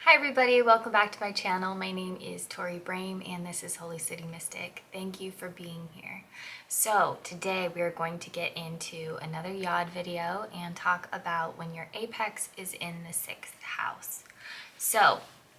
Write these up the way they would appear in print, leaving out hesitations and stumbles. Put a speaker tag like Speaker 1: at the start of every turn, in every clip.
Speaker 1: Hi everybody, welcome back to my channel. My name is Tori Brame and this is Holy City Mystic. Thank you for being here. So today we are going to get into another Yod video and talk about when your apex is in the 6th house. So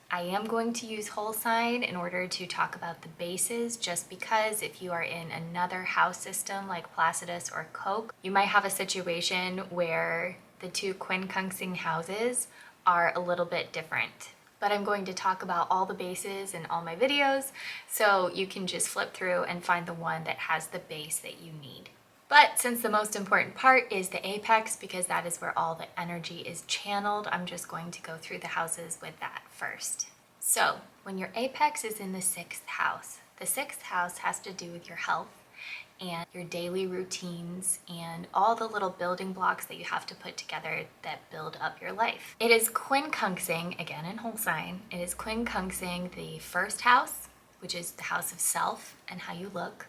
Speaker 1: I am going to use whole sign in order to talk about the bases, just because if you are in another house system like Placidus or Coke, you might have a situation where the two quincunxing houses are a little bit different. But I'm going to talk about all the bases in all my videos, so you can just flip through and find the one that has the base that you need. But since the most important part is the apex, because that is where all the energy is channeled, I'm just going to go through the houses with that first. So when your apex is in the 6th house, the 6th house has to do with your health and your daily routines and all the little building blocks that you have to put together that build up your life. It is quincunxing, again in whole sign, it is quincunxing the 1st house, which is the house of self and how you look,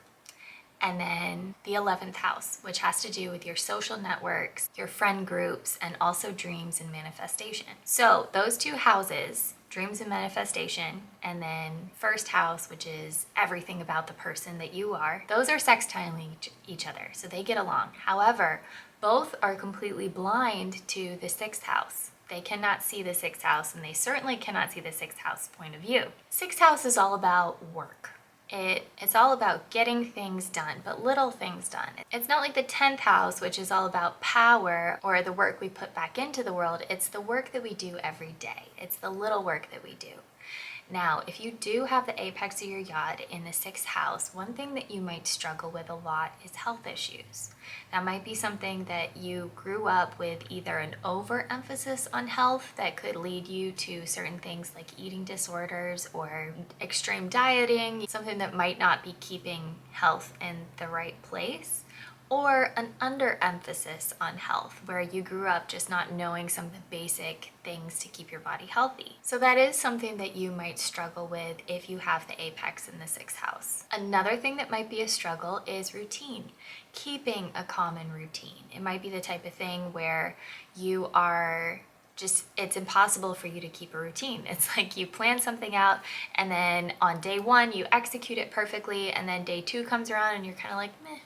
Speaker 1: and then the 11th house, which has to do with your social networks, your friend groups, and also dreams and manifestation. So those two houses, dreams and manifestation, and then 1st house, which is everything about the person that you are, those are sextiling each other, so they get along. However, both are completely blind to the 6th house. They cannot see the 6th house, and they certainly cannot see the 6th house point of view. 6th house is all about work. It's all about getting things done, but little things done. It's not like the 10th house, which is all about power or the work we put back into the world. It's the work that we do every day. It's the little work that we do. Now, if you do have the apex of your Yod in the 6th house, one thing that you might struggle with a lot is health issues. That might be something that you grew up with, either an overemphasis on health that could lead you to certain things like eating disorders or extreme dieting, something that might not be keeping health in the right place, or an underemphasis on health, where you grew up just not knowing some of the basic things to keep your body healthy. So that is something that you might struggle with if you have the apex in the 6th house. Another thing that might be a struggle is routine, keeping a common routine. It might be the type of thing where you are it's impossible for you to keep a routine. It's like you plan something out and then on day 1 you execute it perfectly, and then day 2 comes around and you're kind of like, meh,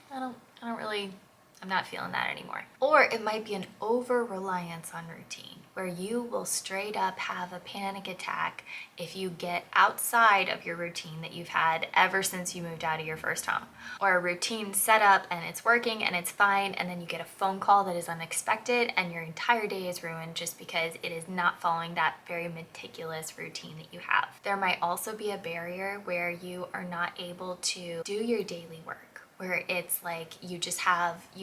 Speaker 1: I'm not feeling that anymore. Or it might be an over-reliance on routine, where you will straight up have a panic attack if you get outside of your routine that you've had ever since you moved out of your first home. Or a routine set up and it's working and it's fine, and then you get a phone call that is unexpected and your entire day is ruined just because it is not following that very meticulous routine that you have. There might also be a barrier where you are not able to do your daily work, where it's like you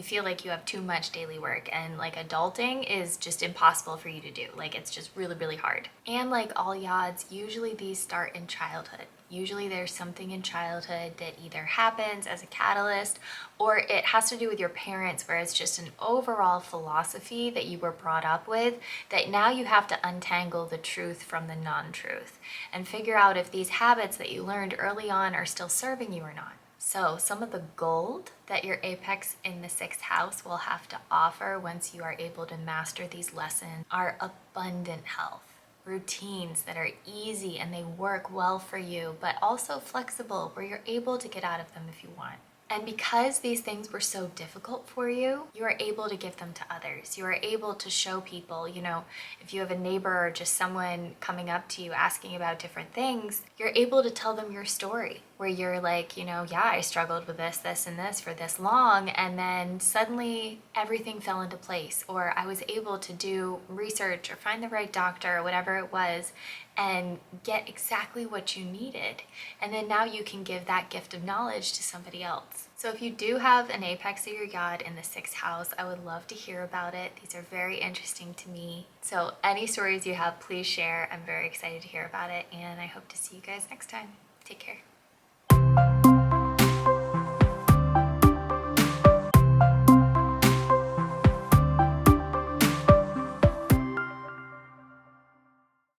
Speaker 1: feel like you have too much daily work, and like adulting is just impossible for you to do. Like it's just really, really hard. And like all Yods, usually these start in childhood. Usually there's something in childhood that either happens as a catalyst, or it has to do with your parents, where it's just an overall philosophy that you were brought up with, that now you have to untangle the truth from the non-truth and figure out if these habits that you learned early on are still serving you or not. So some of the gold that your apex in the 6th house will have to offer once you are able to master these lessons are abundant health, routines that are easy and they work well for you, but also flexible, where you're able to get out of them if you want. And because these things were so difficult for you, you are able to give them to others. You are able to show people, if you have a neighbor or just someone coming up to you asking about different things, you're able to tell them your story, where you're like, yeah, I struggled with this, this, and this for this long, and then suddenly everything fell into place, or I was able to do research or find the right doctor or whatever it was and get exactly what you needed. And then now you can give that gift of knowledge to somebody else. So if you do have an apex of your Yod in the 6th house, I would love to hear about it. These are very interesting to me. So any stories you have, please share. I'm very excited to hear about it, and I hope to see you guys next time. Take care.